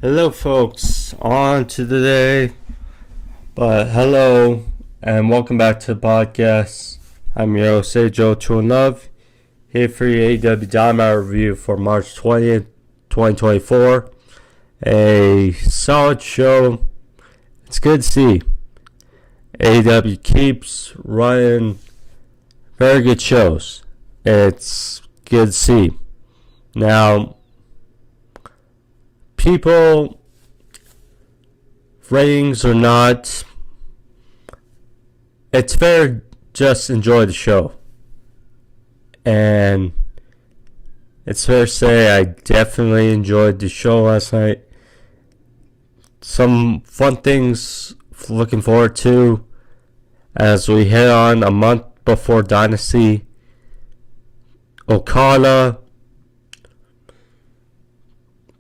Hello, folks. On to the day, but hello and welcome back to the podcast. I'm your host, Joe True Love, here for your AEW Dynamite review for March 20th, 2024. A solid show. It's good to see. AEW keeps running very good shows. It's good to see. Now, people, ratings or not, it's fair to just enjoy the show. And it's fair to say I definitely enjoyed the show last night. Some fun things looking forward to as we head on a month before Dynasty. Okada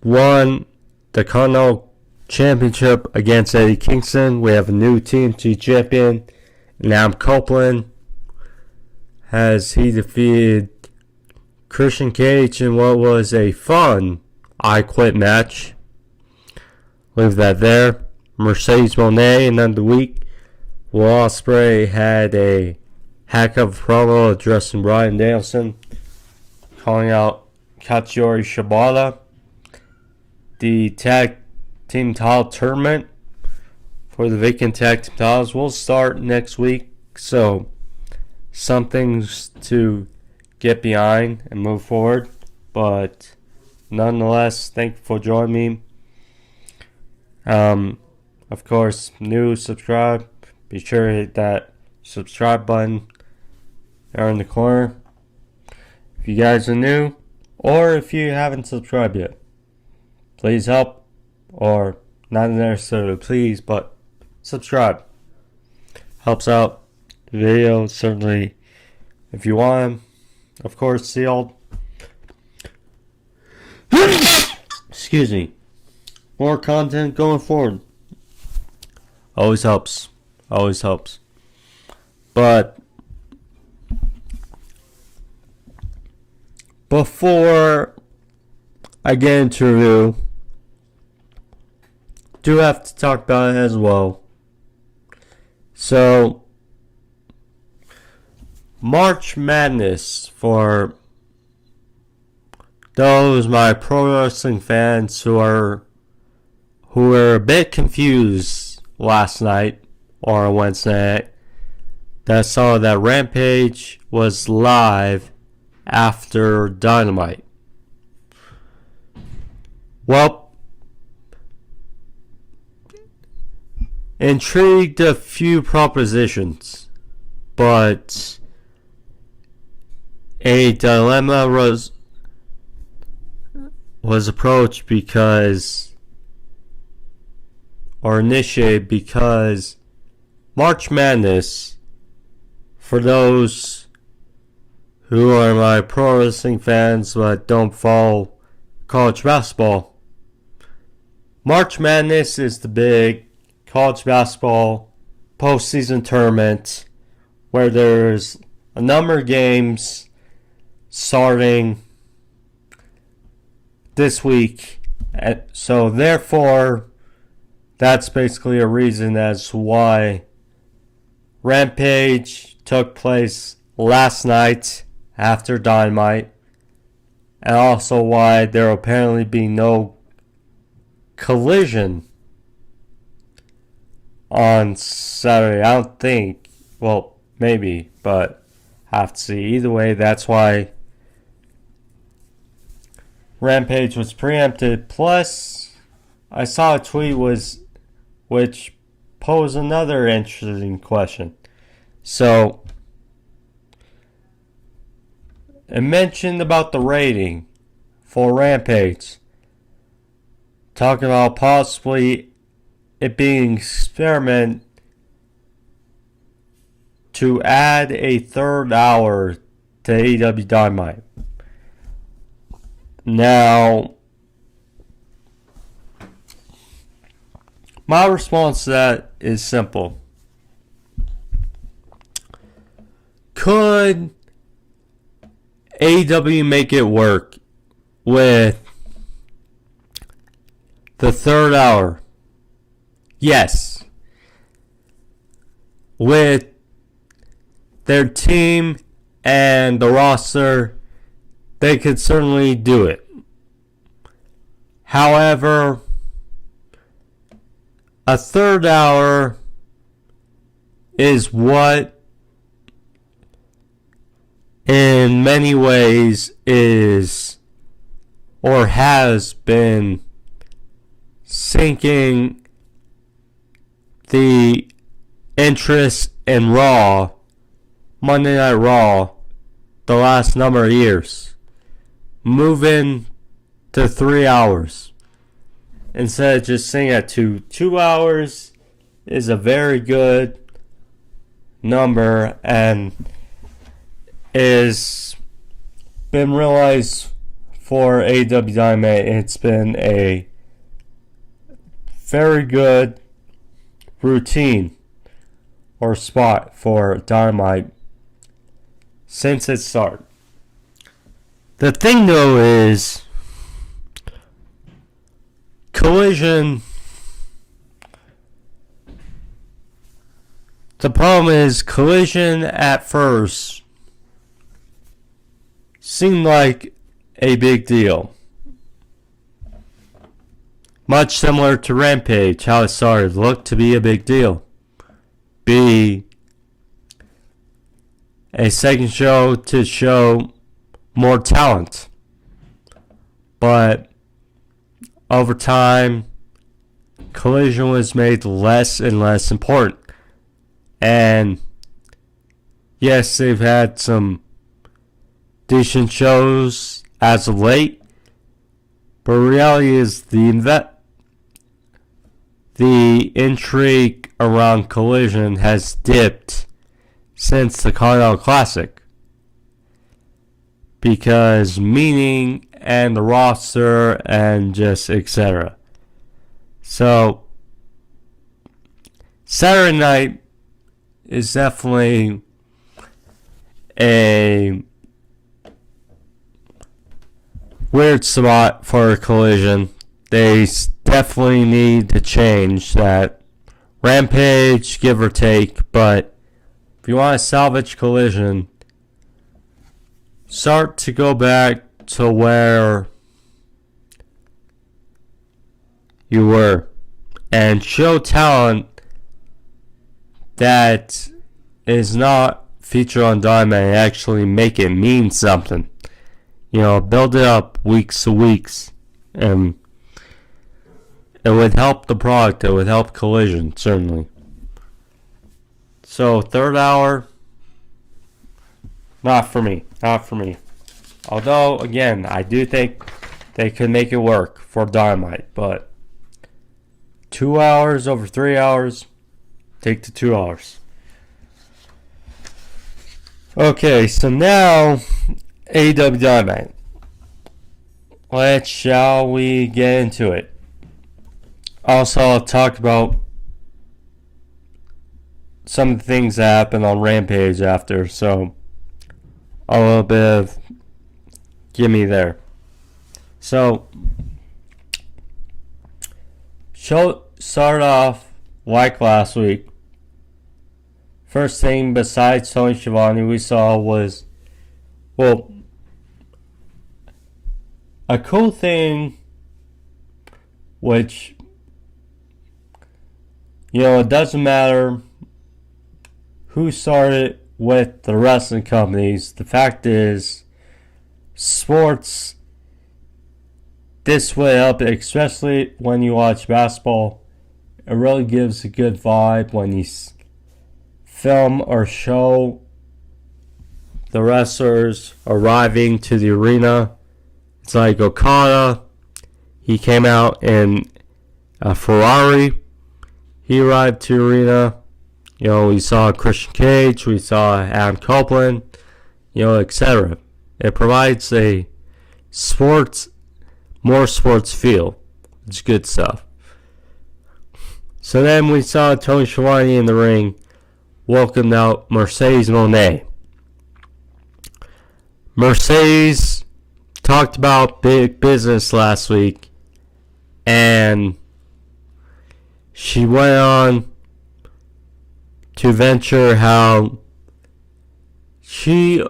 won the Continental Championship against Eddie Kingston. We have a new TNT champion. Now Copeland as he defeated Christian Cage in what was a fun I Quit match. Leave that there. Mercedes Moné and then the week, Will Ospreay had a heck of a promo addressing Bryan Danielson, calling out Kazuchika Shibata. The tag team title tournament for the vacant tag team titles will start next week, so some things to get behind and move forward. But nonetheless, thank you for joining me. Of course, new subscribe. Be sure to hit that subscribe button there in the corner if you guys are new, or if you haven't subscribed yet. Please help, or not necessarily please, but subscribe. Helps out the video, certainly, if you want. Of course, sealed. Excuse me. More content going forward. Always helps. Always helps. But before I get into review, do have to talk about it as well. So, March Madness, for those my pro wrestling fans who were a bit confused last night or Wednesday night, that saw that Rampage was live after Dynamite. Well, intrigued a few propositions, but a dilemma was approached initiated because March Madness, for those who are my pro wrestling fans but don't follow college basketball, March Madness is the big college basketball postseason tournament where there's a number of games starting this week. So therefore, that's basically a reason as to why Rampage took place last night after Dynamite, and also why there will apparently be no collision on Saturday. I don't think. Well, maybe, but have to see. Either way, that's why Rampage was preempted. Plus, I saw a tweet which posed another interesting question. So, it mentioned about the rating for Rampage, talking about possibly it being an experiment to add a third hour to AEW Dynamite. Now, my response to that is simple. Could AEW make it work with the third hour. Yes. With their team and the roster, they could certainly do it. However, a third hour is what, in many ways, is or has been sinking the interest in Raw, Monday Night Raw, the last number of years. Moving to 3 hours instead of just staying at 2 hours is a very good number and is been realized for AEW Dynamite. It's been a very good routine or spot for Dynamite since its start. The thing though is Collision. The problem is Collision at first seemed like a big deal. Much similar to Rampage, how it started, looked to be a big deal. Be a second show to show more talent. But over time, Collision was made less and less important. And yes, they've had some decent shows as of late, but reality is the intrigue around Collision has dipped since the Continental Classic, because meaning and the roster and just etc. So Saturday night is definitely a weird spot for Collision. They definitely need to change that. Rampage, give or take, but if you want to salvage Collision, start to go back to where you were and show talent that is not featured on Dynamite and actually make it mean something. You know, build it up weeks to weeks, and it would help the product. It would help Collision, certainly. So, third hour, not for me. Not for me. Although, again, I do think they could make it work for Dynamite, but 2 hours over 3 hours, take the 2 hours. Okay, so now AEW Dynamite. Shall we get into it? Also, I'll talk about some of the things that happened on Rampage after, so a little bit of gimme there. So, show started off like last week. First thing besides Toni Schiavone we saw was, well, a cool thing, which, you know, it doesn't matter who started with the wrestling companies. The fact is, sports this way up, especially when you watch basketball, it really gives a good vibe when you film or show the wrestlers arriving to the arena. It's like Okada, he came out in a Ferrari, he arrived to the arena. You know, we saw Christian Cage, we saw Adam Copeland, you know, etc. It provides a more sports feel. It's good stuff. So then we saw Toni Schiavone in the ring, welcomed out Mercedes Moné. Mercedes talked about big business last week, and and she went on to venture how she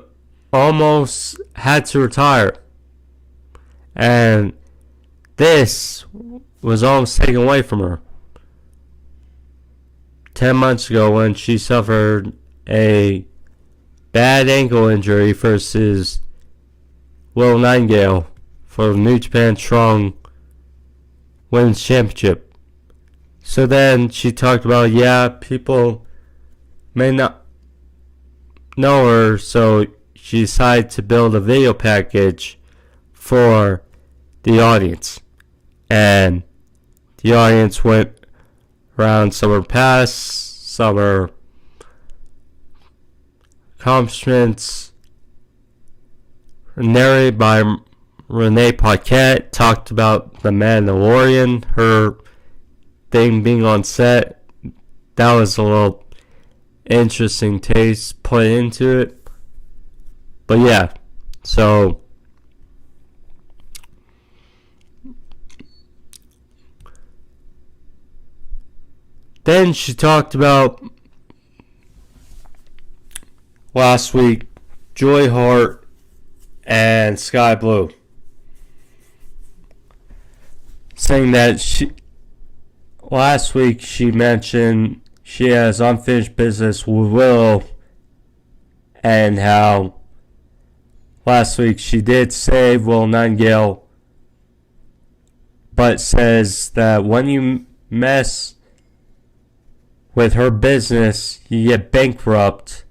almost had to retire. And this was almost taken away from her 10 months ago when she suffered a bad ankle injury versus Will Nightingale for the New Japan Strong Women's Championship. So then she talked about, people may not know her, so she decided to build a video package for the audience. And the audience went around some of her past, some of her accomplishments, narrated by Renee Paquette, talked about The Mandalorian, her thing being on set. That was a little interesting taste put into it. But yeah, so then she talked about last week Joy Hart and Sky Blue, saying that last week she mentioned she has unfinished business with Willow, and how last week she did save Will Nightingale, but says that when you mess with her business, you get bankrupt.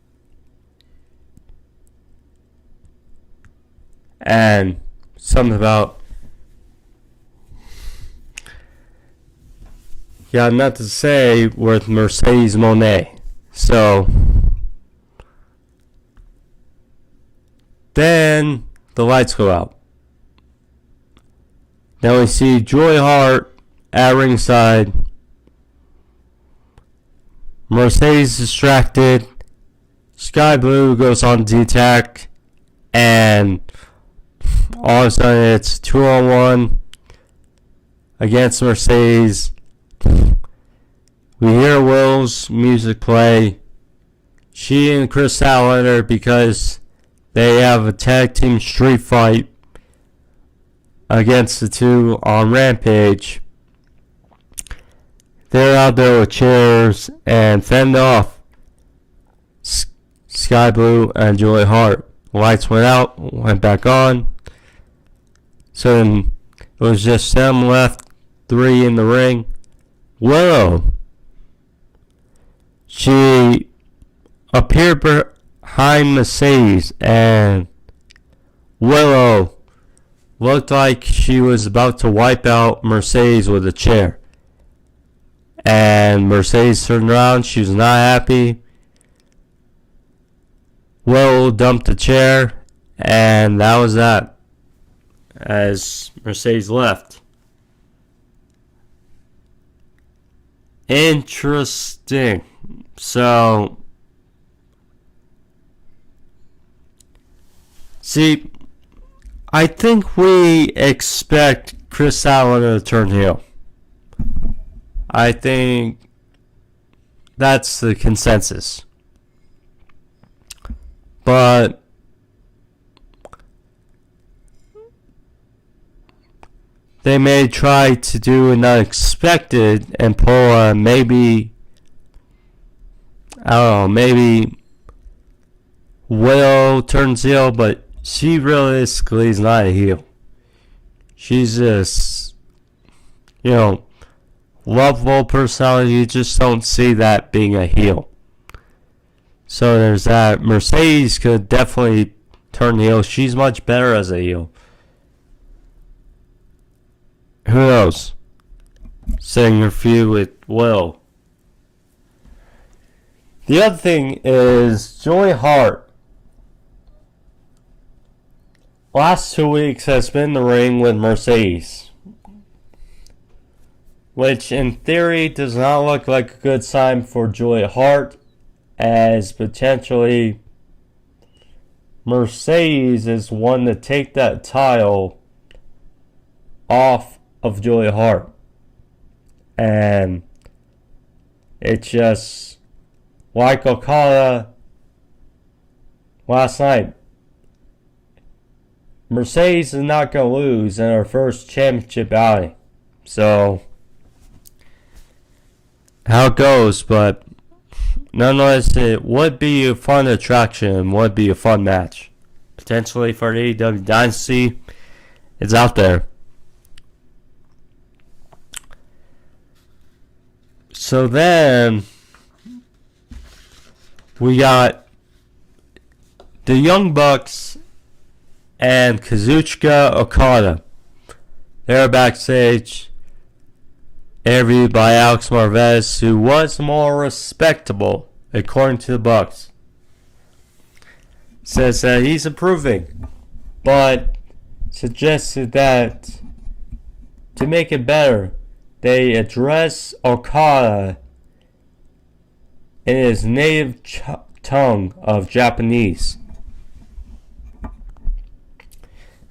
And something about, nothing to say with Mercedes Moné. So then the lights go out. Now we see Joy Hart at ringside. Mercedes distracted. Sky Blue goes on the attack, and all of a sudden it's 2-on-1 against Mercedes. We hear Will's music play. She and Chris Statlander, because they have a tag team street fight against the two on Rampage. They're out there with chairs and fend off Sky Blue and Joy Hart. Lights went out, went back on. So then it was just them left, 3 in the ring. Willow, she appeared behind Mercedes, and Willow looked like she was about to wipe out Mercedes with a chair. And Mercedes turned around. She was not happy. Willow dumped the chair, and that was that, as Mercedes left. Interesting. So, see, I think we expect Chris Statlander to turn heel. I think that's the consensus. But they may try to do an unexpected and pull a maybe Will turns heel, but she realistically is not a heel. She's just, lovable personality. You just don't see that being a heel. So there's that. Mercedes could definitely turn heel. She's much better as a heel. Who knows? Setting her feud with Will. The other thing is Joy Hart. Last 2 weeks has been in the ring with Mercedes, which in theory does not look like a good sign for Joy Hart, as potentially Mercedes is one to take that title off of Joy Hart. And it's just like Okada last night. Mercedes is not going to lose in her first championship outing. So, how it goes, but nonetheless, it would be a fun attraction, would be a fun match. Potentially for the AEW Dynasty, it's out there. So then, we got the Young Bucks and Kazuchika Okada. They're backstage, interviewed by Alex Marvez, who was more respectable, according to the Bucks. Says that he's improving, but suggested that to make it better, they address Okada in his native tongue of Japanese.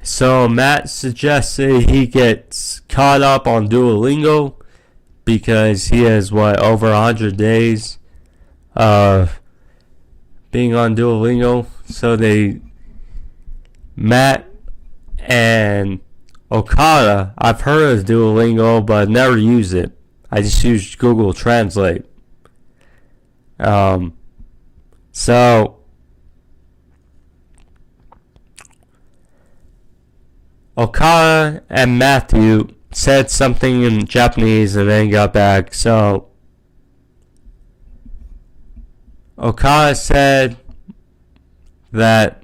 So Matt suggested he gets caught up on Duolingo because he has, over 100 days of being on Duolingo. So Matt and Okada, I've heard of Duolingo, but never used it. I just used Google Translate. So Okada and Matthew said something in Japanese and then got back. So Okada said that,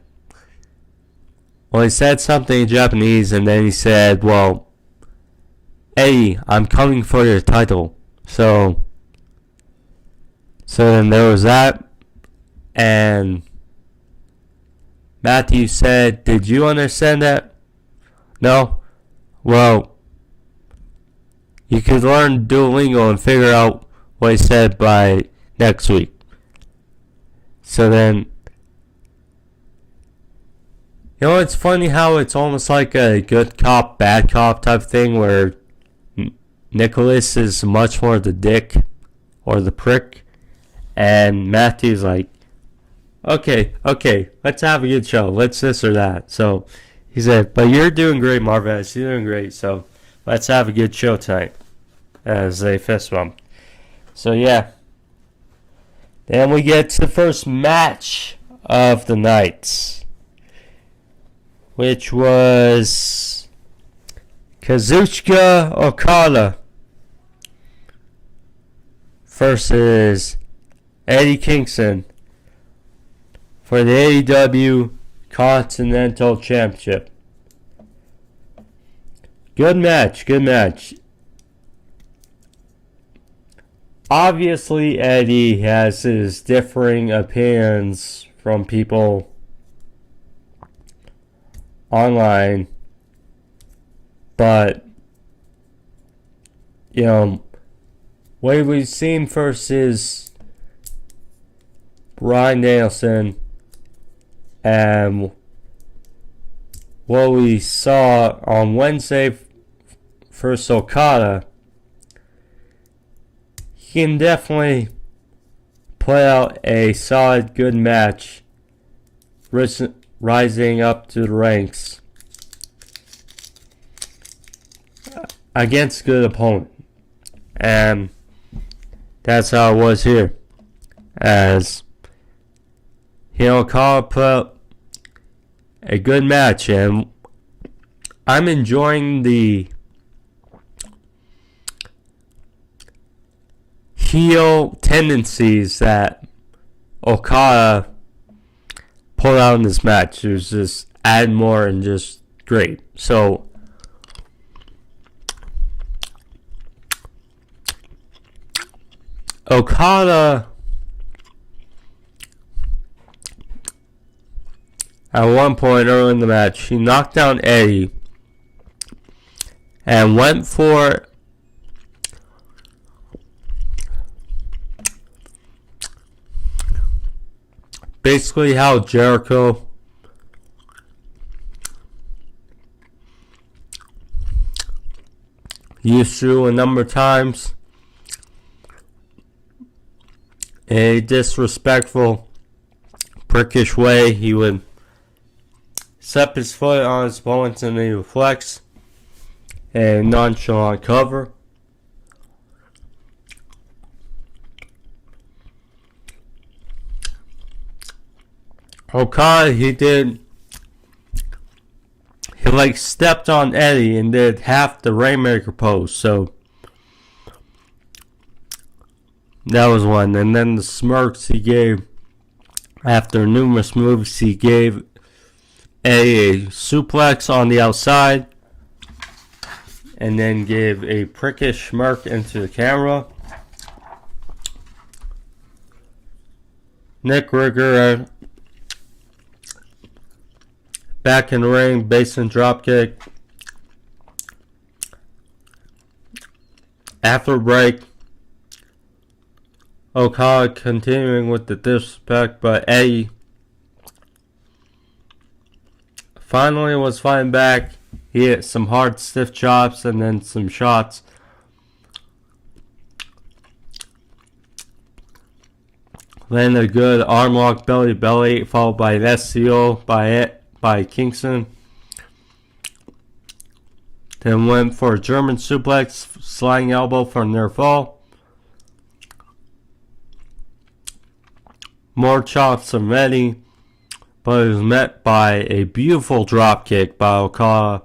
well, he said something in Japanese and then he said, well, Eddie, I'm coming for your title. So then there was that, and Matthew said, did you understand that? No? Well, you could learn Duolingo and figure out what he said by next week. So then, it's funny how it's almost like a good cop, bad cop type thing where Nicholas is much more the dick or the prick, and Matthew's like, okay, let's have a good show. Let's this or that. So he said, but you're doing great, Marvez. You're doing great. So let's have a good show tonight. As they fist bump. So yeah. Then we get to the first match of the night, which was Kazuchika Okada versus Eddie Kingston for the AEW Continental Championship. Good match. Obviously, Eddie has his differing opinions from people online, but what we've seen first is Bryan Danielson, and what we saw on Wednesday for Okada, he can definitely play out a solid, good match, rising up to the ranks against a good opponent. And that's how it was here. As Okada put up a good match, and I'm enjoying the heel tendencies that Okada pulled out in this match. It was just add more and just great. So Okada at one point early in the match, he knocked down Eddie and went for basically how Jericho used to a number of times. in a disrespectful, prickish way. He would step his foot on his opponent and he would flex a nonchalant cover. Okada, he stepped on Eddie and did half the Rainmaker pose, so that was one. And then the smirks he gave after numerous moves, he gave a suplex on the outside and then gave a prickish smirk into the camera. Nick Rigger back in the ring, basin dropkick. After break, Okada continuing with the disrespect, but Eddie finally was fighting back. He hit some hard stiff chops and then some shots. Landed a good arm lock belly to belly, followed by an SCO by Kingston. Then went for a German suplex, sliding elbow for a near fall. More chops from Eddie, but it was met by a beautiful drop kick by Okada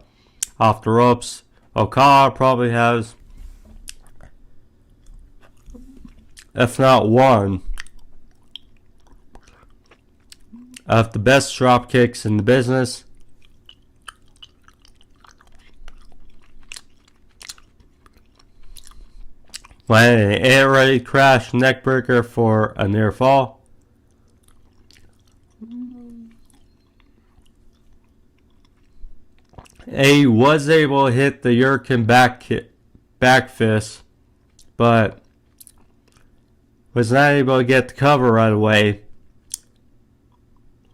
off the ropes. Okada probably has, if not one, of the best drop kicks in the business. Landed an air-ready crash neckbreaker for a near fall. A was able to hit the Hurricane back fist, but was not able to get the cover right away,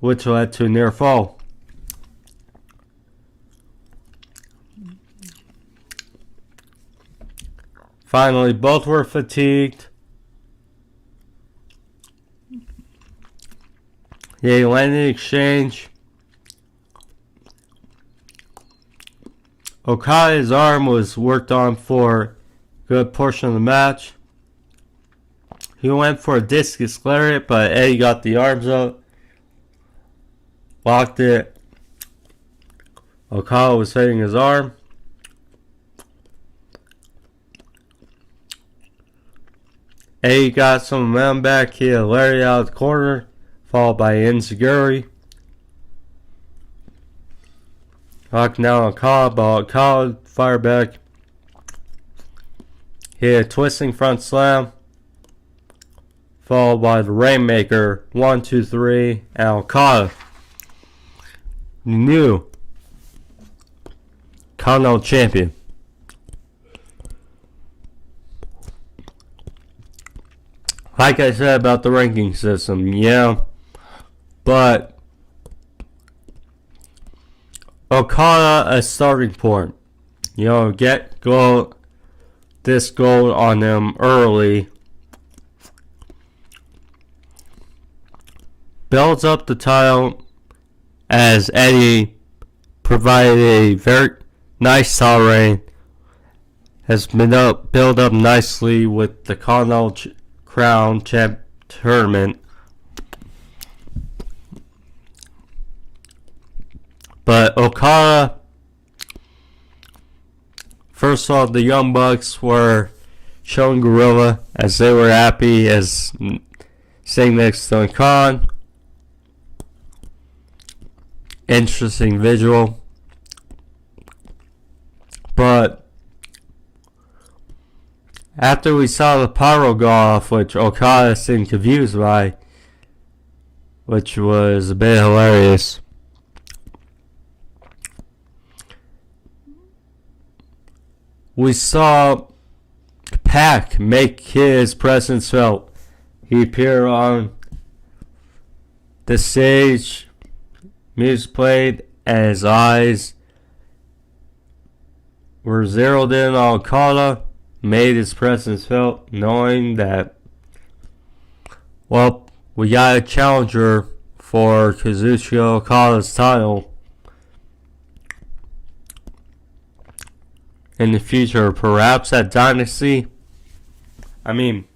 which led to a near fall. Finally, both were fatigued. They landed exchange. Okada's arm was worked on for a good portion of the match. He went for a discus lariat, but Eddie got the arms up, locked it. Okada was hitting his arm. Eddie got some momentum back. He had a lariat out of the corner, followed by Enziguri. Knocking down Okada, but Okada fired back. He had a twisting front slam, followed by the Rainmaker. 1, 2, 3, and Okada, new Continental champion. Like I said about the ranking system, yeah, but Okada a starting point. You know, get this gold on them early. Builds up the title as Eddie provided a very nice title reign. Has been built up nicely with the Continental Crown tournament. But Okada, first off, the Young Bucks were showing Gorilla as they were happy as sitting next to Khan. Interesting visual. But after we saw the pyro go off, which Okada seemed confused by, which was a bit hilarious, we saw Pac make his presence felt. He appeared on the stage, music played, and his eyes were zeroed in on Okada, made his presence felt, knowing that Well, we got a challenger for Kazuchika Okada's title in the future, perhaps at Dynasty. I mean,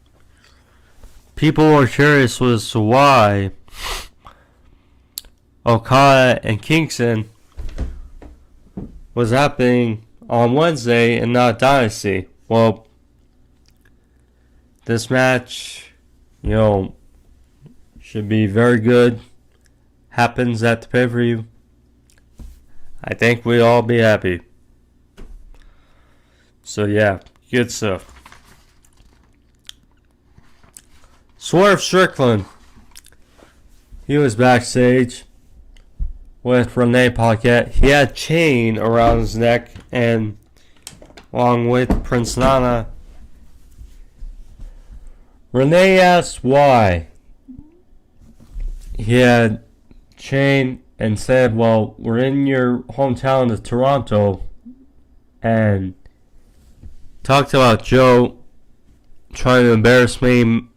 people were curious as to why Okada and Kingston was happening on Wednesday and not Dynasty. Well, this match, should be very good. Happens at the pay-per-view. I think we'd all be happy. So yeah, good stuff. Swerve Strickland. He was backstage with Renee Paquette. He had a chain around his neck, and along with Prince Nana. Renee asked why he had chain and said, well, we're in your hometown of Toronto, and talked about Joe trying to embarrass me,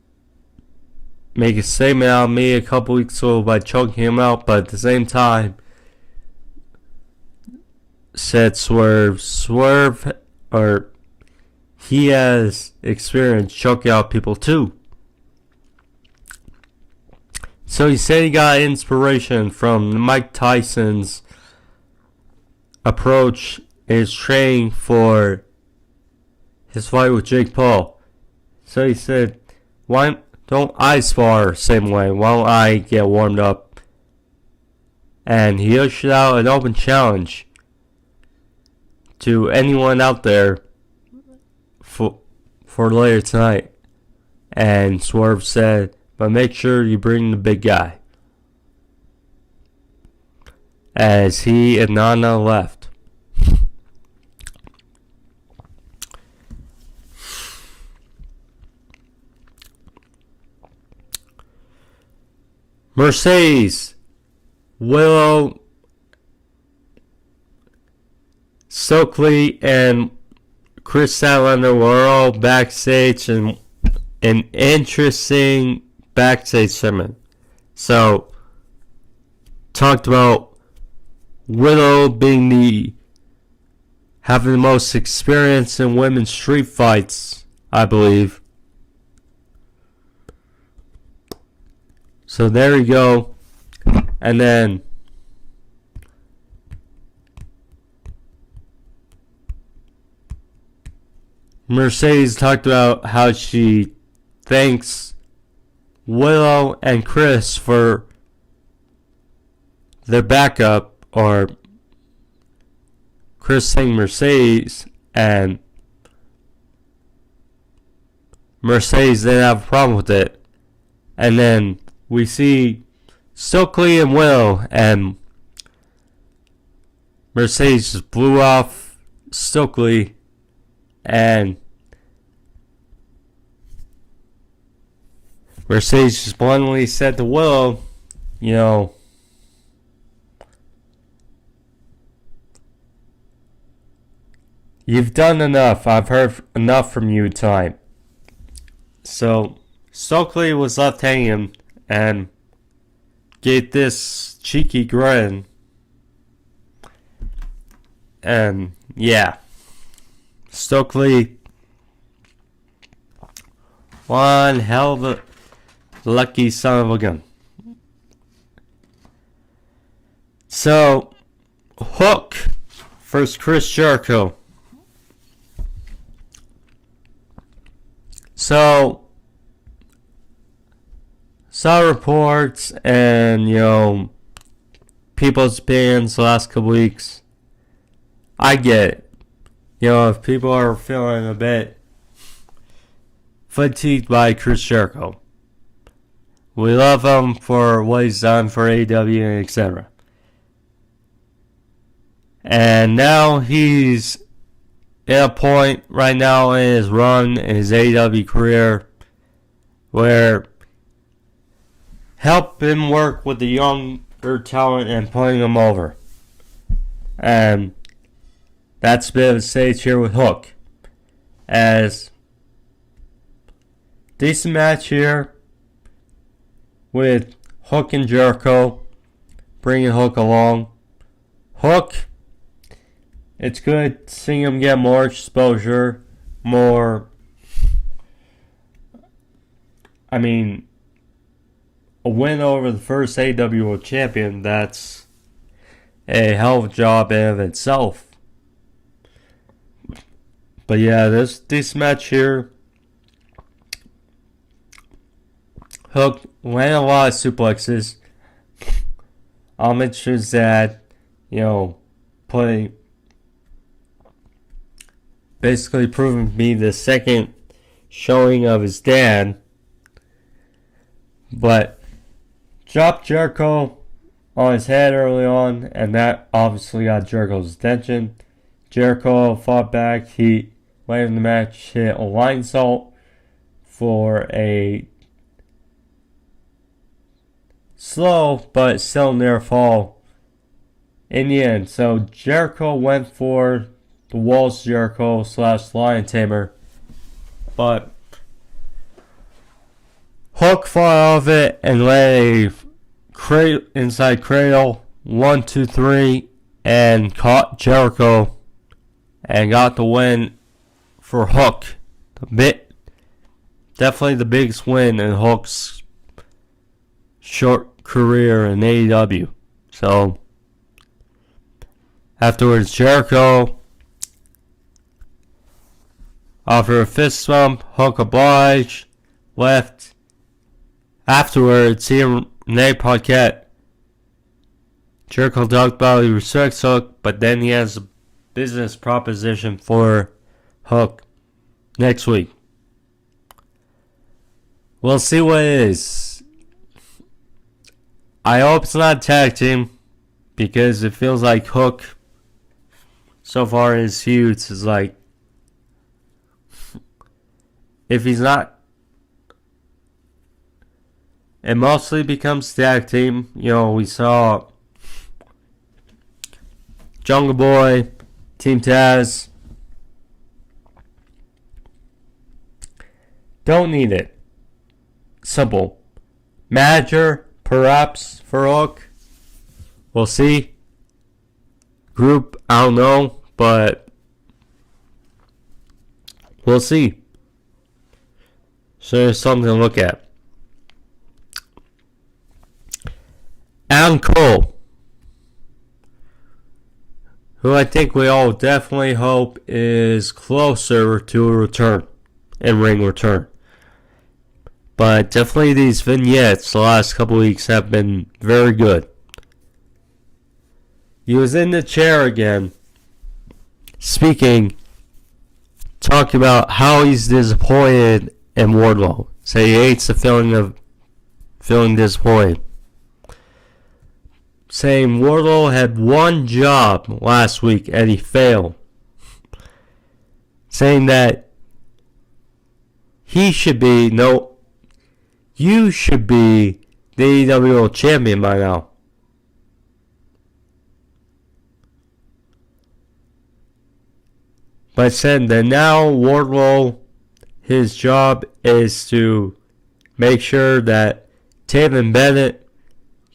make a statement out of me a couple weeks ago by choking him out, but at the same time said Swerve, or he has experience choking out people too. So he said he got inspiration from Mike Tyson's approach in his training for his fight with Jake Paul. So he said, why don't I spar same way? Why don't I get warmed up? And he issued out an open challenge to anyone out there for later tonight. And Swerve said, but make sure you bring the big guy. As he and Nana left. Mercedes, Willow, Stokely, and Chris Statlander were all backstage in an interesting backstage segment. So, talked about Willow having the most experience in women's street fights, I believe. So there you go. And then Mercedes talked about how she thanks Willow and Chris for their backup, or Chris saying Mercedes, and Mercedes didn't have a problem with it. And then we see Stokely and Willow, and Mercedes just blew off Stokely, and Mercedes just bluntly said to Willow, you've done enough. I've heard enough from you tonight. So Stokely was left hanging and gave this cheeky grin. And yeah, Stokely, one hell of a lucky son of a gun. So, Hook versus Chris Jericho. So, saw reports and, people's opinions the last couple weeks. I get it. If people are feeling a bit fatigued by Chris Jericho. We love him for what he's done for AEW and etc. And now he's at a point right now in his run, in his AEW career, where help him work with the younger talent and putting them over. And that's a bit of a stage here with Hook. As decent match here. with Hook and Jericho, bringing Hook along. Hook, it's good seeing him get more exposure, a win over the first AEW World Champion. That's a hell of a job in of itself. But yeah, this match here, Hook landed a lot of suplexes. Mentions that, basically proving to be the second showing of his dad. But dropped Jericho on his head early on, and that obviously got Jericho's attention. Jericho fought back. He, later in the match, hit a line salt for a slow but still near fall in the end. So Jericho went for the Walls Jericho / Lion Tamer, but Hook fought off it and led a inside cradle 1, 2, 3 and caught Jericho and got the win for Hook. Definitely the biggest win in Hook's short career in AEW. So afterwards, Jericho offered a fist bump. Hook obliged, left. Afterwards, he and Nate Paquette, Jericho talked about he respects Hook, but then he has a business proposition for Hook next week. We'll see what it is. I hope it's not a tag team, because it feels like Hook, so far in his feuds, is like, if he's not, it mostly becomes tag team. We saw Jungle Boy, Team Taz. Don't need it. Simple. Manager, perhaps, for Hook. We'll see. Group, I don't know, but we'll see. So there's something to look at. Adam Cole, who I think we all definitely hope is closer to a return, in-ring return. But definitely these vignettes the last couple weeks have been very good. He was in the chair again, talking about how he's disappointed in Wardlow. So he hates the feeling of feeling disappointed. Saying Wardlow had one job last week and he failed. Saying that you should be the AEW World Champion by now. But said that now Wardlow, his job is to make sure that Taven and Bennett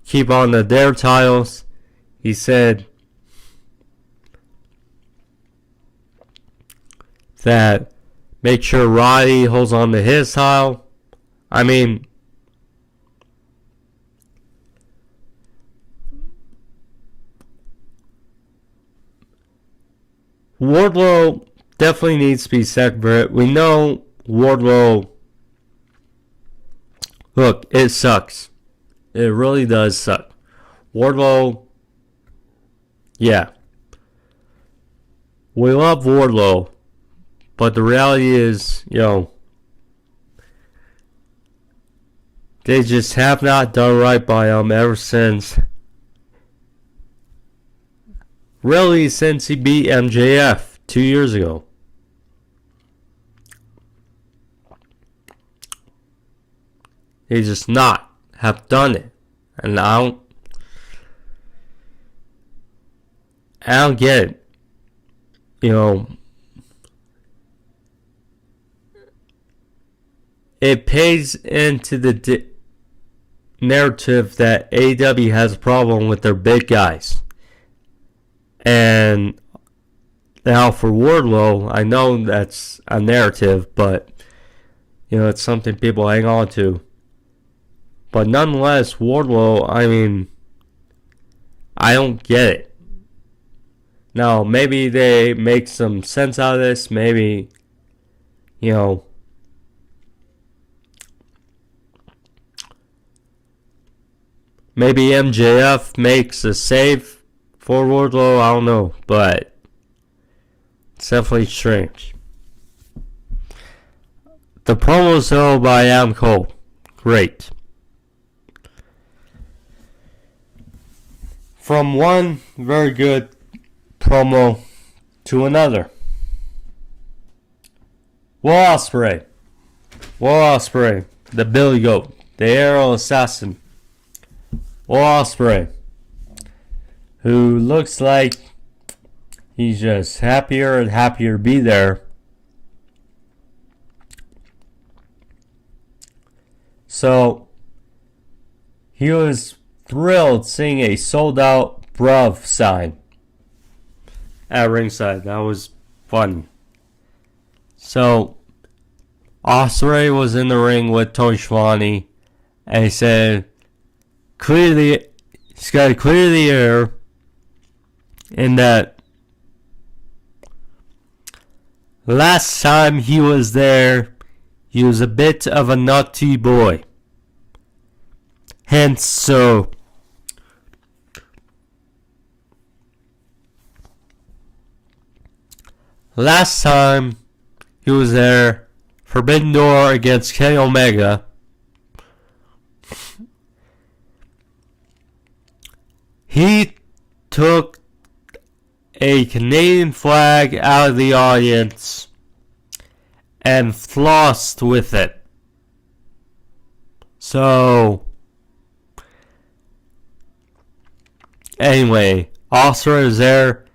keep on their titles. He said that make sure Roddy holds on to his title. Wardlow definitely needs to be separate. We know Wardlow. Look, it sucks. It really does suck. Wardlow, yeah. We love Wardlow, but the reality is, they just have not done right by him ever since. Really, since he beat MJF 2 years ago. They just not have done it. And I don't get it. It pays into the narrative that AEW has a problem with their big guys. And now for Wardlow, I know that's a narrative, but it's something people hang on to. But nonetheless, Wardlow, I don't get it. Now, maybe they make some sense out of this. Maybe, maybe MJF makes a save for Wardlow. I don't know. But it's definitely strange. The promos, though, by Adam Cole. Great. From one very good promo to another. Will Ospreay, the Billy Goat, the Arrow Assassin. Will Ospreay, who looks like he's just happier and happier to be there. So, he was thrilled seeing a sold-out Bruv sign at ringside. That was fun. So, Ospreay was in the ring with Tony Schiavone, and he said, he's got to clear the air in that last time he was there, he was a bit of a naughty boy. Hence, so last time he was there, Forbidden Door against Kenny Omega, he took a Canadian flag out of the audience and flossed with it. So, anyway, Ospreay was there,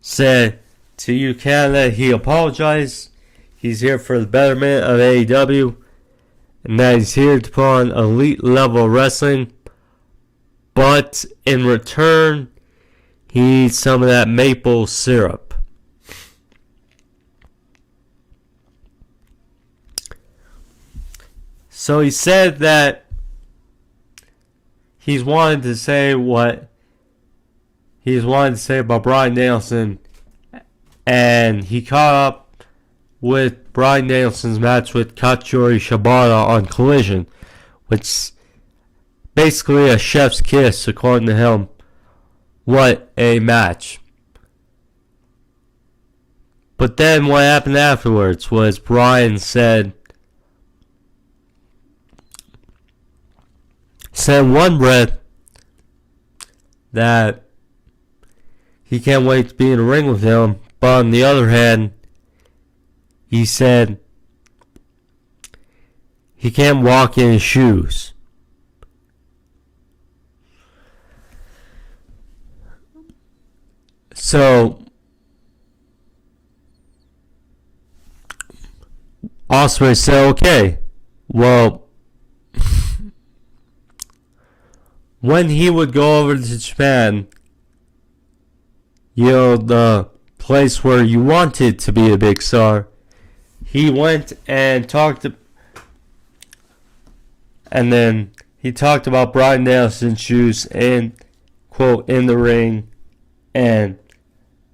said to you, Canada, he apologized. He's here for the betterment of AEW, and that he's here to put on elite level wrestling. But in return, he needs some of that maple syrup. So he said that he's wanted to say what he's wanted to say about Bryan Danielson, and he caught up with Bryan Danielson's match with Kazuchika Shibata on Collision, which basically a chef's kiss, according to him. What a match. But then what happened afterwards was Bryan said in one breath that he can't wait to be in the ring with him, but on the other hand, he said he can't walk in his shoes. So, Ospreay said, okay, well, when he would go over to Japan, the place where you wanted to be a big star, he went and talked to, and then he talked about Bryan Danielson's shoes in, quote, in the ring, and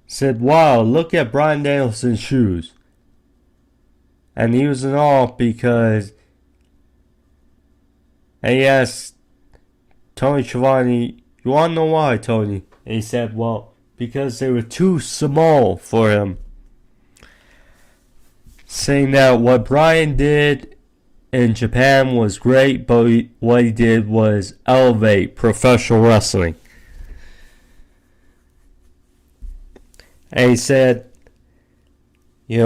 said, wow, look at Bryan Danielson's shoes. And he was in awe because, and he asked Tony Schiavone, you want to know why, Tony? And he said, well, because they were too small for him. Saying that what Bryan did in Japan was great, but what he did was elevate professional wrestling. And he said, he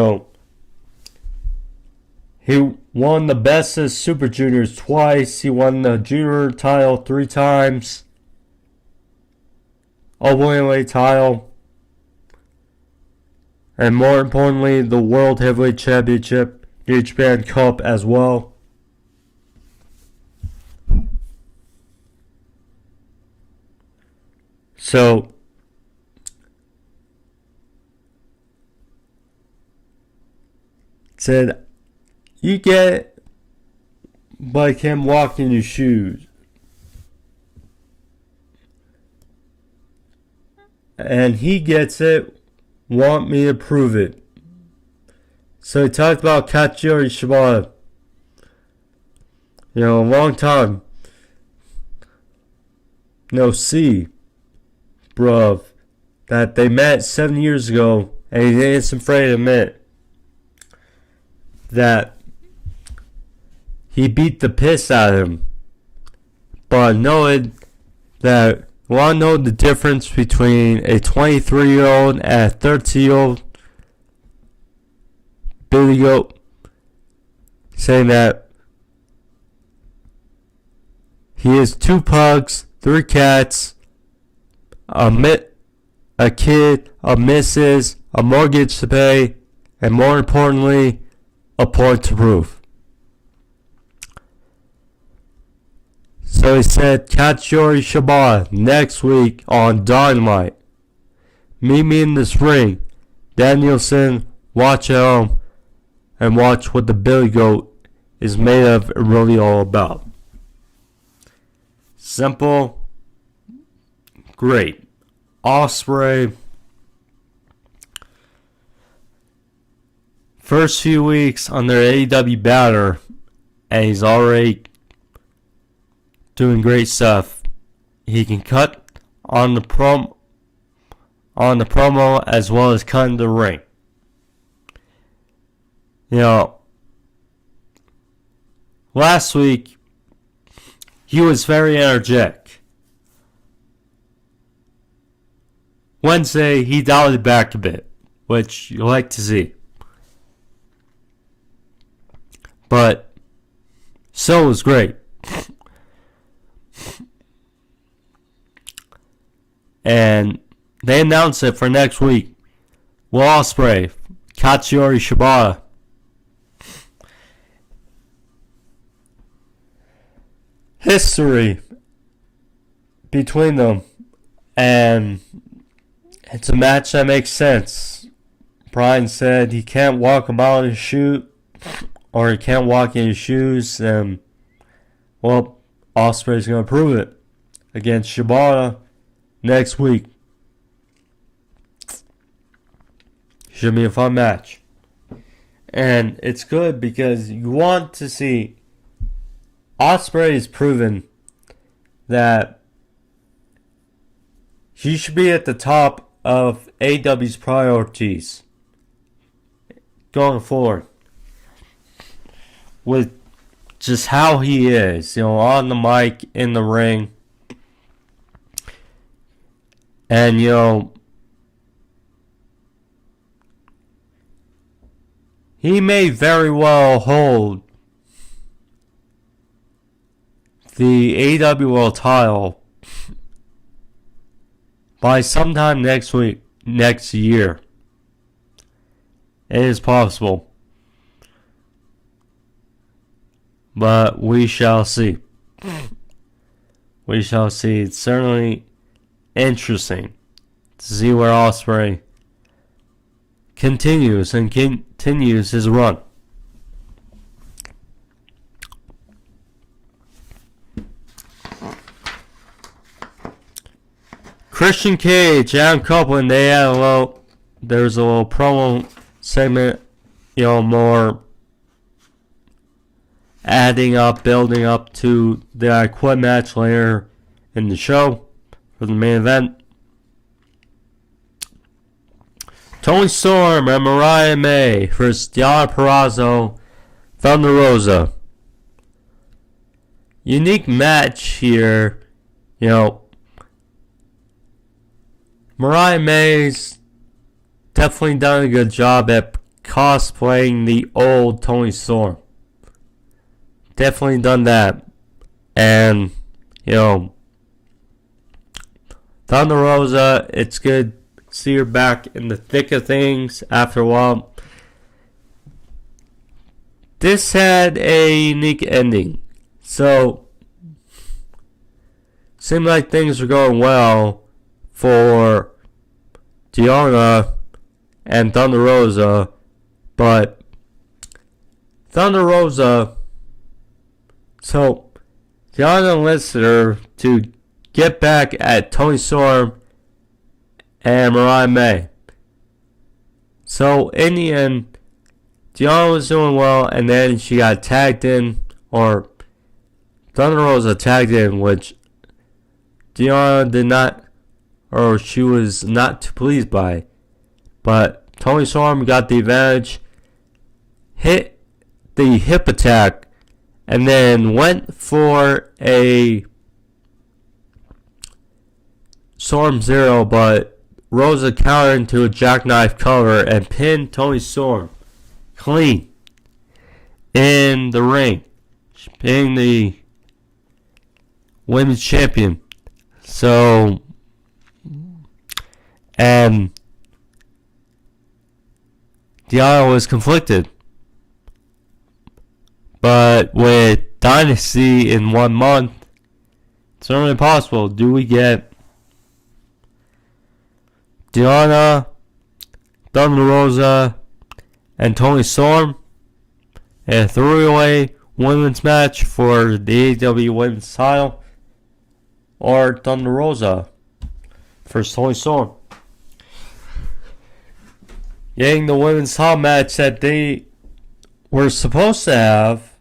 won the Best of Super Juniors twice. He won the junior title 3 times. Openweight title. And more importantly, the World Heavyweight Championship, New Japan Cup as well. So said you get like him walking your shoes. And he gets it. Want me to prove it. So he talked about Kazuchika Shibata. A long time. No, see, bruv, that they met 7 years ago, and he isn't afraid to admit that he beat the piss out of him. But knowing that, want to know the difference between a 23-year-old and a 13-year-old? Billy Goat saying that he has 2 pugs, 3 cats, a kid, a missus, a mortgage to pay, and more importantly, a point to prove. So he said, Kazuchika Shibata next week on Dynamite. Meet me in this ring. Danielson, watch at home, and watch what the Billy Goat is made of and really all about. Simple, great. Ospreay, first few weeks on their AEW banner, and he's already doing great stuff. He can cut on the promo as well as cut in the ring. Last week he was very energetic. Wednesday he dialed it back a bit, which you like to see. But so was great. And they announced it for next week. Will Ospreay, Kazuchika Shibata. History between them. And it's a match that makes sense. Brian said he can't walk a mile in his shoe, or he can't walk in his shoes. And, well, Ospreay's going to prove it against Shibata next week. Should be a fun match. And it's good because you want to see Ospreay has proven that he should be at the top of AEW's priorities going forward. With just how he is, on the mic, in the ring. And, he may very well hold the AEW World title by sometime next year. It is possible. But we shall see. We shall see. It's certainly interesting to see where Ospreay continues his run. Christian Cage, Adam Copeland, there was a little promo segment, more building up to the I Quit match later in the show for the main event. Toni Storm and Mariah May versus Deonna Purazzo, Thunder Rosa. Unique match here, Mariah May's definitely done a good job at cosplaying the old Toni Storm. Definitely done that. And, Thunder Rosa, it's good to see her back in the thick of things after a while. This had a unique ending. So, seemed like things were going well for Deonna and Thunder Rosa, but Thunder Rosa, so Deonna enlisted her to get back at Toni Storm and Mariah May. So in the end, Deonna was doing well, and then she got tagged in, or Thunder Rosa tagged in, which Deonna did not, or she was not too pleased by. But Toni Storm got the advantage, hit the hip attack, and then went for a Storm Zero, but Rosa countered into a jackknife cover and pinned Toni Storm clean in the ring, being the women's champion. So, and Deonna was conflicted, but with Dynasty in 1 month, it's certainly possible. Do we get Deonna, Thunder Rosa, and Toni Storm in a 3-way women's match for the AEW women's title, or Thunder Rosa versus Toni Storm getting the women's title match that they were supposed to have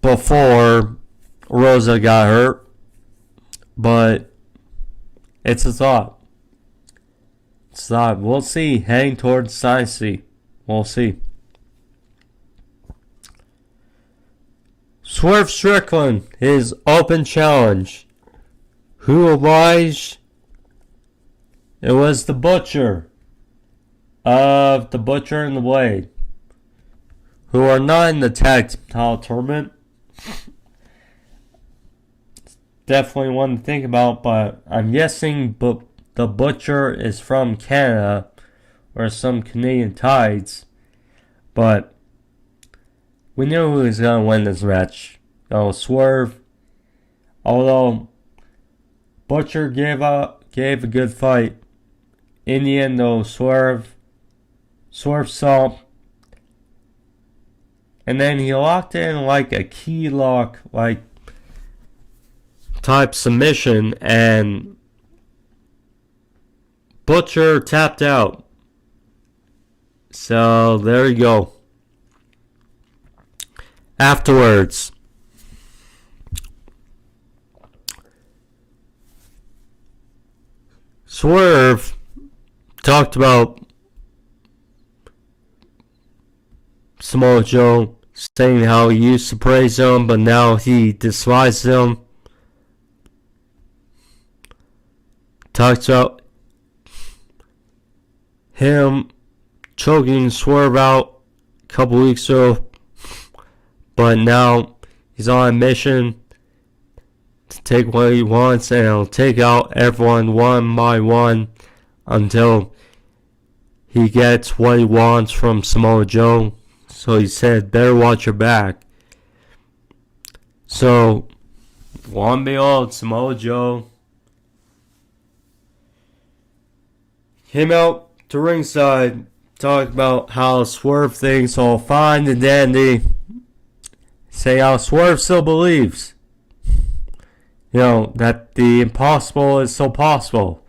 before Rosa got hurt, but it's a thought. It's a thought. We'll see. Heading towards Dynasty. We'll see. Swerve Strickland, his open challenge. Who obliged? It was the Butcher of the Butcher and the Blade, who are not in the tag team title tournament. Definitely one to think about, but I'm guessing the Butcher is from Canada or some Canadian ties. But we knew who was going to win this match. Swerve. Although Butcher gave a good fight. In the end, though, Swerve saw, and then he locked in like a key lock, like type submission, and Butcher tapped out. So there you go. Afterwards, Swerve talked about Samoa Joe, saying how he used to praise him, but now he despises him. Talks about him choking Swerve out a couple weeks ago, but now he's on a mission to take what he wants, and he'll take out everyone one by one until he gets what he wants from Samoa Joe. So he said, better watch your back. So, lo and behold, Samoa Joe came out to ringside, talked about how Swerve thinks all fine and dandy. Say how Swerve still believes, that the impossible is so possible.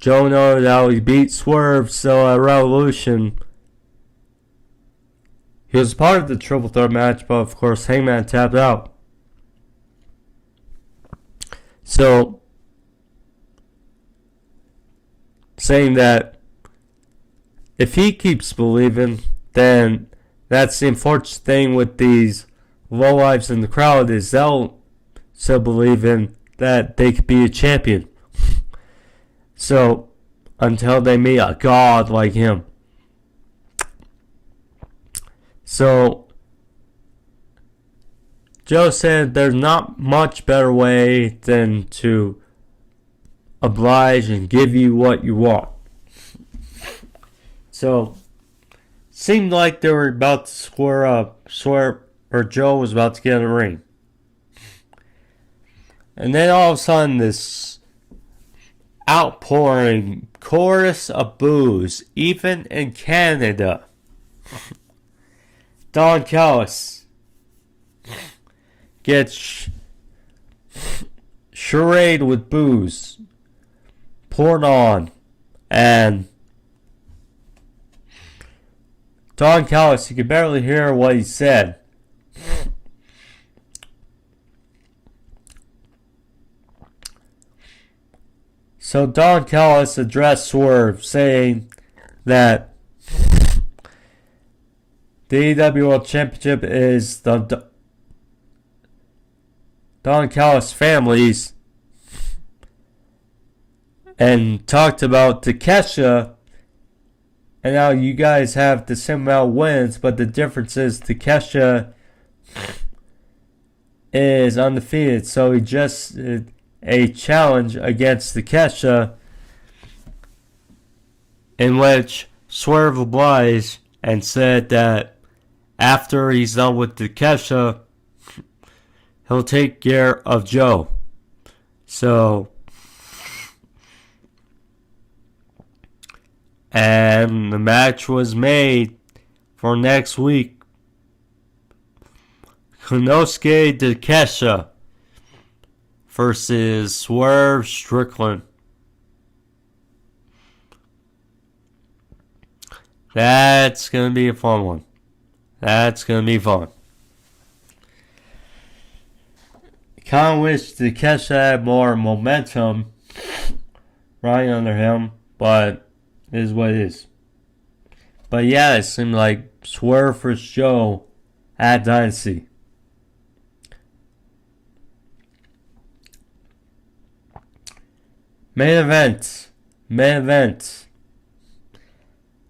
Joe knows how he beat Swerve still at Revolution. He was part of the triple threat match, but of course Hangman tapped out. So, saying that if he keeps believing, then that's the unfortunate thing with these lowlifes in the crowd, is they'll still believe in that they could be a champion. So, until they meet a god like him. So, Joe said there's not much better way than to oblige and give you what you want. So, seemed like they were about to square up. Joe was about to get in the ring. And then all of a sudden, this outpouring chorus of boos, even in Canada. Don Callis gets charade with boos poured on, and Don Callis, you could barely hear what he said. So Don Callis addressed Swerve, saying that the AEW World Championship is the Don Callis family's, and talked about Takesha, and now you guys have the same amount of wins, but the difference is Takesha is undefeated, so he just a challenge against Takesha, in which Swerve obliged and said that after he's done with Takesha, he'll take care of Joe. So, and the match was made for next week. Konosuke Takesha versus Swerve Strickland. That's going to be a fun one. That's going to be fun. Kind of wish Takesha had more momentum right under him, but it is what it is. But yeah, it seemed like Swerve vs. Joe at Dynasty. Main event.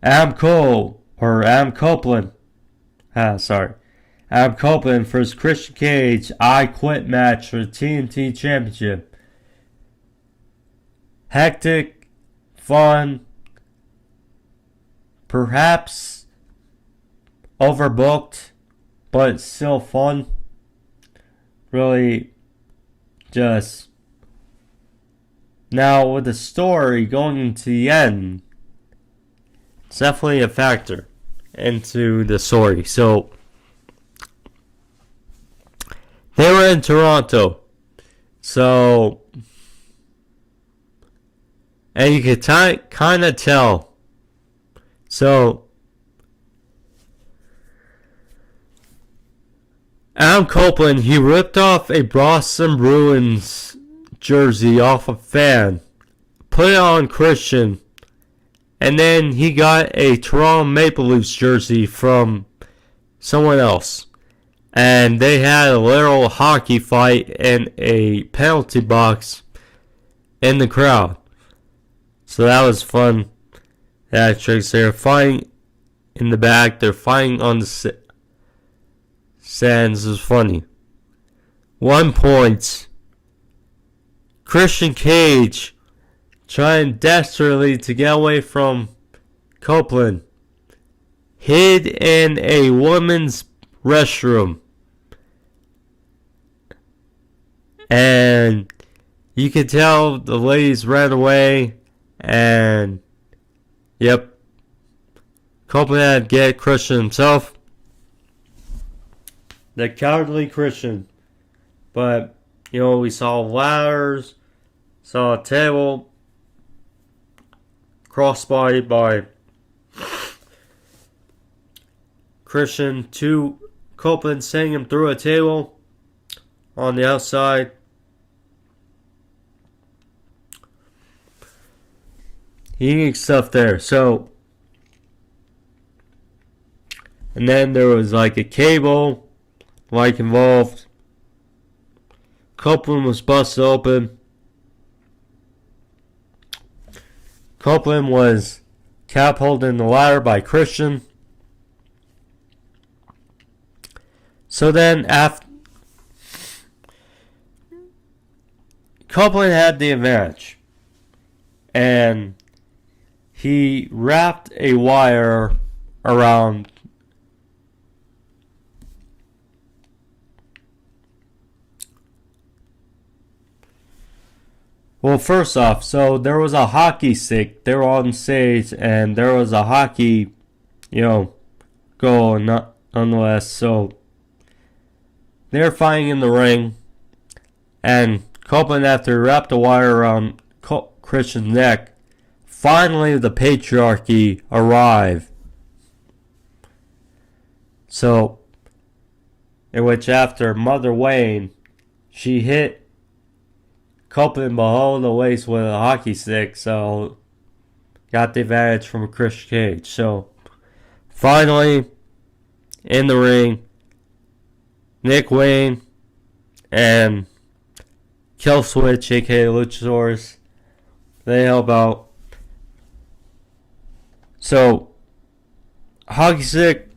Adam Copeland versus Christian Cage I Quit match for the TNT Championship. Hectic, fun, perhaps overbooked, but still fun. Really just... Now, with the story going into the end, it's definitely a factor into the story. So, they were in Toronto. So, and you could kind of tell. So, Adam Copeland, he ripped off a Boston Bruins jersey off a fan, put it on Christian, and then he got a Toronto Maple Leafs jersey from someone else, and they had a little hockey fight in a penalty box in the crowd. So that was fun. Actually, they're fighting in the back, they're fighting on the stands. Is funny. 1 point. Christian Cage trying desperately to get away from Copeland. Hid in a woman's restroom. And you could tell the ladies ran away, and yep, Copeland had to get Christian himself. The cowardly Christian. But, you know, we saw ladders, saw a table, crossbody by Christian to Copeland, sending him through a table on the outside. Eating stuff there. So, and then there was like a cable like involved. Copeland was busted open. Copeland was catapulted in the ladder by Christian. So then after Copeland had the advantage, and he wrapped a wire around Well, first off, so there was a hockey stick. They were on stage, and there was a hockey, goal nonetheless. So they're fighting in the ring, and Copeland, after he wrapped the wire around Christian's neck, finally the patriarchy arrived. So, in which after Mother Wayne, she hit Copeland below the waist with a hockey stick, so got the advantage from Chris Cage. So, finally, in the ring, Nick Wayne and Killswitch, aka Luchasaurus, they help out. So, hockey stick,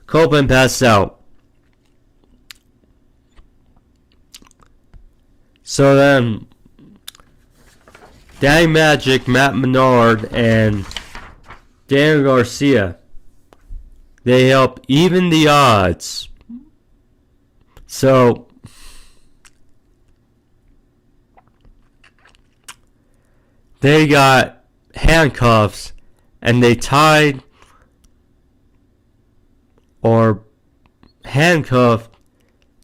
Copeland passed out. So then, Daddy Magic, Matt Menard, and Dan Garcia, they help even the odds. So, they got handcuffs, and they tied or handcuffed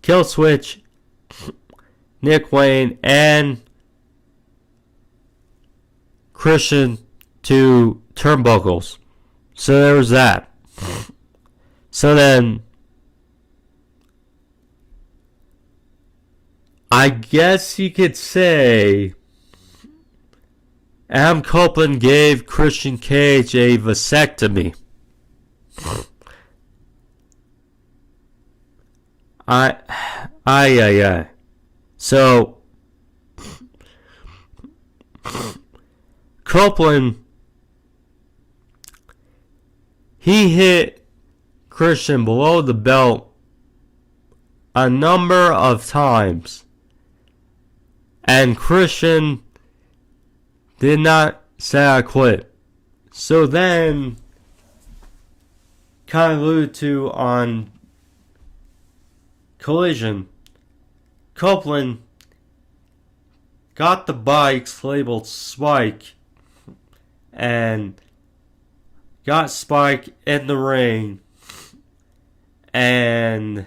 Killswitch, Nick Wayne, and Christian to turnbuckles. So there was that. So then, I guess you could say Adam Copeland gave Christian Cage a vasectomy. So, Copeland, he hit Christian below the belt a number of times, and Christian did not say I quit. So then, kind of alluded to on Collision, Copeland got the bikes labeled Spike and got Spike in the ring, and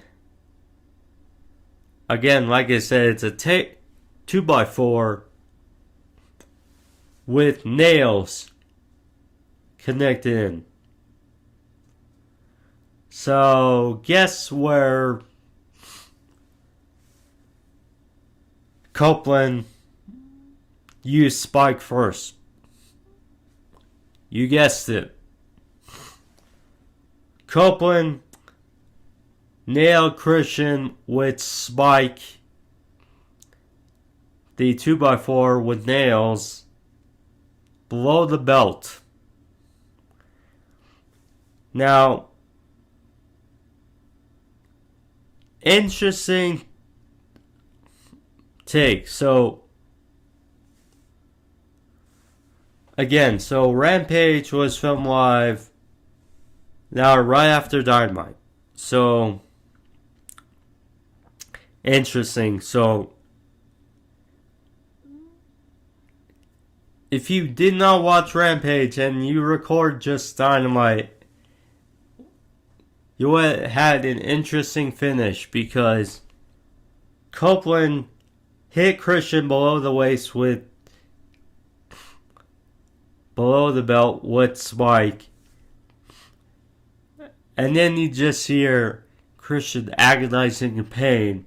again, like I said, it's a 2x4 with nails connected in. So guess where Copeland used Spike first? You guessed it. Copeland nailed Christian with Spike, the 2x4 with nails, below the belt. Now, interesting take. So, again, Rampage was filmed live now right after Dynamite. So, interesting. So, if you did not watch Rampage and you record just Dynamite, you would have had an interesting finish, because Copeland hit Christian below the waist with below the belt with Spike, and then you just hear Christian agonizing in pain,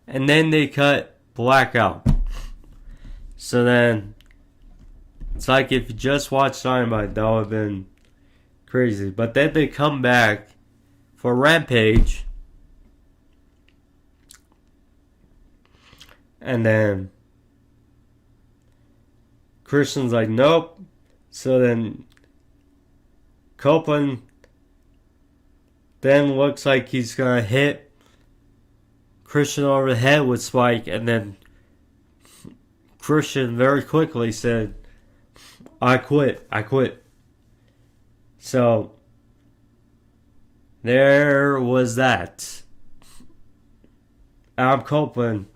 and then they cut blackout. So then it's like if you just watched Dynamite, that would have been crazy. But then they come back for Rampage, and then Christian's like, nope. So then Copeland then looks like he's going to hit Christian over the head with Spike, and then Christian very quickly said, I quit. So there was that. Adam Copeland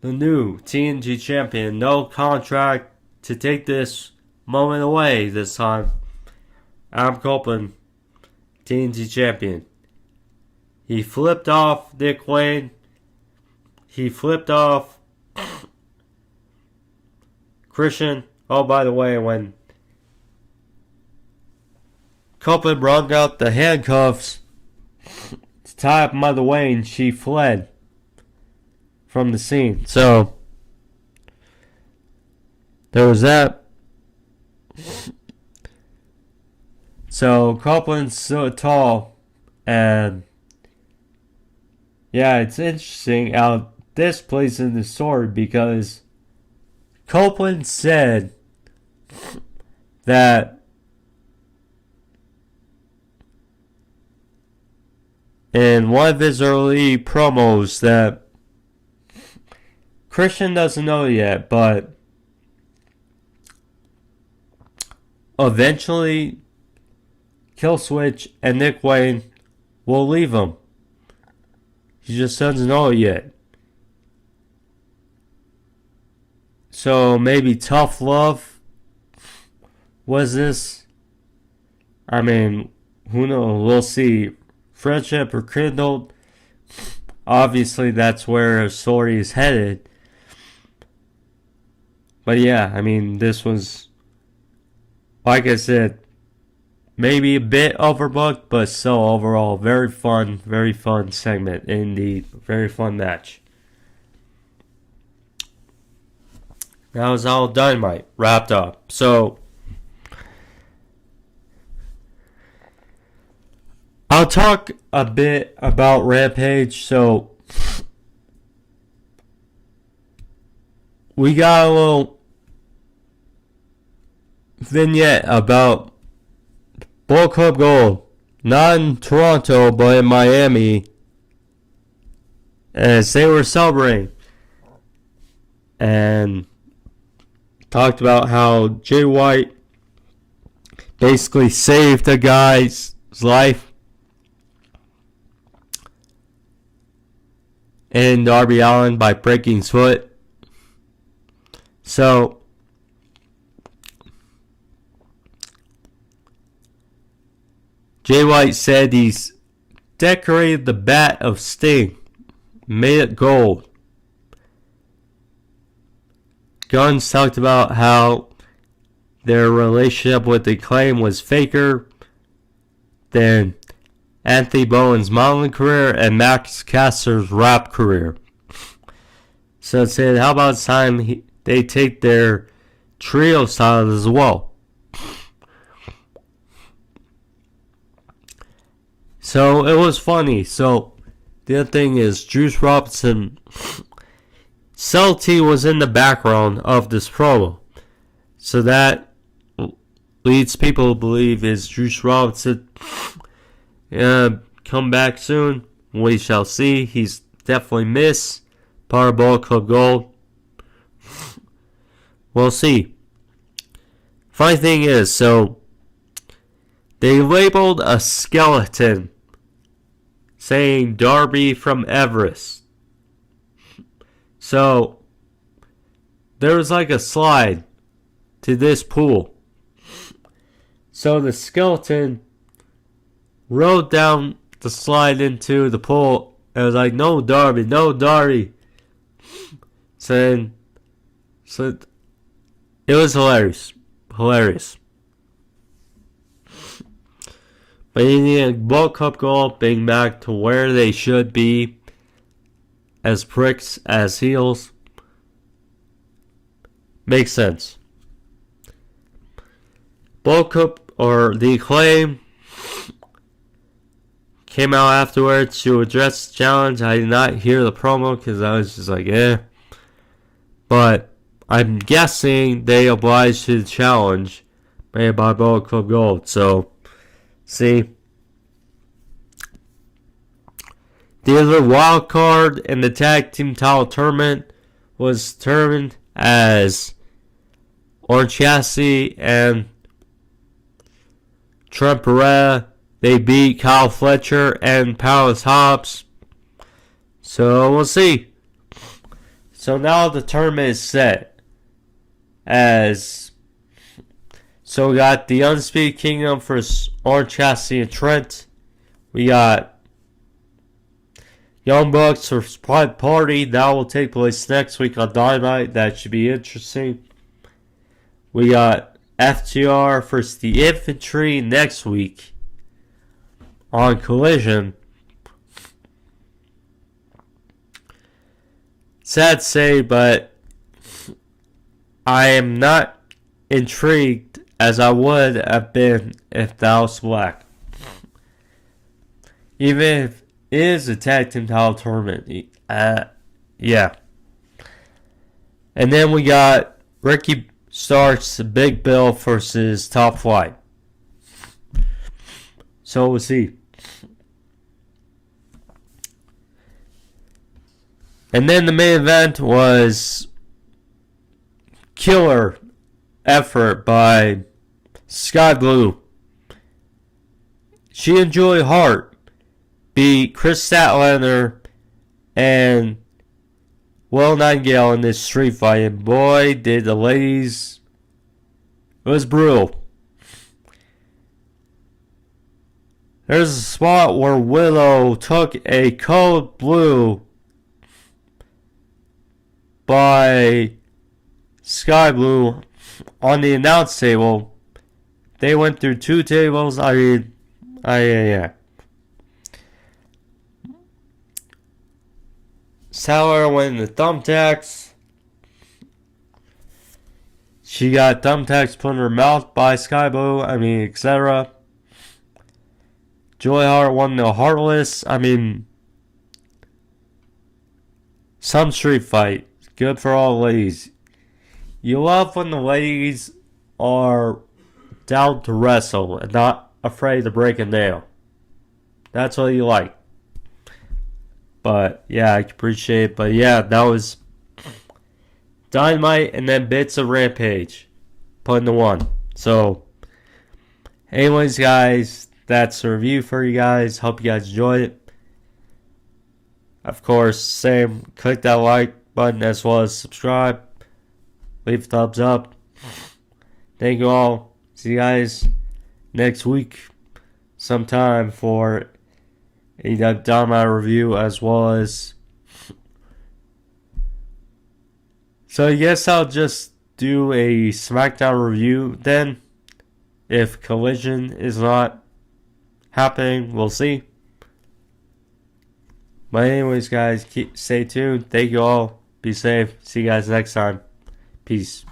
the new TNT champion. No contract to take this moment away this time. Adam Copeland, TNT champion. He flipped off Nick Wayne. He flipped off Christian. Oh, by the way, when Copeland brought out the handcuffs to tie up Mother Wayne, she fled from the scene. So, there was that. So, Copeland's so tall, and yeah, it's interesting how this plays in the story because Copeland said that in one of his early promos that Christian doesn't know yet, but eventually Killswitch and Nick Wayne will leave him. He just doesn't know it yet. So maybe tough love was this. I mean, who knows? We'll see. Friendship rekindled. Obviously, that's where a story is headed. But yeah, I mean, this was, like I said, maybe a bit overbooked, but still overall very fun segment indeed. Very fun match. That was all Dynamite wrapped up. So, I'll talk a bit about Rampage. So, we got a little vignette about Bullet Club Gold, not in Toronto, but in Miami, as they were celebrating, and talked about how Jay White basically saved a guy's life in Darby Allin by breaking his foot. So, Jay White said he's decorated the bat of Sting, made it gold. Guns talked about how their relationship with the Acclaim was faker than Anthony Bowen's modeling career and Max Caster's rap career. So it said, how about it's time they take their trio style as well. So it was funny. So the other thing is, Juice Robinson, Celty was in the background of this promo. So that leads people to believe is Juice Robinson come back soon. We shall see. He's definitely missed part of Bullet Club Gold. We'll see. Funny thing is, so they labeled a skeleton saying Darby from Everest. So there was like a slide to this pool. So the skeleton rode down the slide into the pool and was like, no Darby, no Darby. So it was hilarious. But you need Bullet Club Gold being back to where they should be, as pricks, as heels. Makes sense. Bullet Club, or the Acclaim, came out afterwards to address the challenge. I did not hear the promo because I was just like, eh. But I'm guessing they obliged to the challenge made by Bullet Club Gold. So, see. The other wild card in the tag team title tournament was determined as Orange Cassidy and Trent Beretta. They beat Kyle Fletcher and Powerless Hobbs. So we'll see. So now the tournament is set. So we got the Undisputed Kingdom versus Orange Cassidy and Trent. We got Young Bucks versus Private Party. That will take place next week on Dynamite. That should be interesting. We got FTR versus the Infantry next week on Collision. Sad to say, but I am not intrigued as I would have been if that was Black. Even if it is a tag team title tournament. Yeah. And then we got Ricky Starks, Big Bill versus Top Flight. So we'll see. And then the main event was killer effort by Sky Blue. She and Julie Hart beat Chris Statlander and Will Nightingale in this street fight. And boy, did the ladies. It was brutal. There's a spot where Willow took a code blue by Sky Blue on the announce table. They went through 2 tables. Yeah. Sauer went into thumbtacks. She got thumbtacks put in her mouth by Sky Blue. Etc. Joy Hart won the Heartless. Some street fight. Good for all the ladies. You love when the ladies are down to wrestle and not afraid to break a nail. That's what you like. But yeah, I can appreciate it. But yeah, that was Dynamite and then bits of Rampage put into one. So anyways, guys, that's a review for you guys. Hope you guys enjoyed it. Of course, same, click that like button as well as subscribe. Leave a thumbs up. Thank you all. See you guys next week sometime for AEW Dynamite review as well as. So I guess I'll just do a SmackDown review then. If Collision is not happening, we'll see. But anyways, guys, stay tuned. Thank you all. Be safe. See you guys next time. Peace.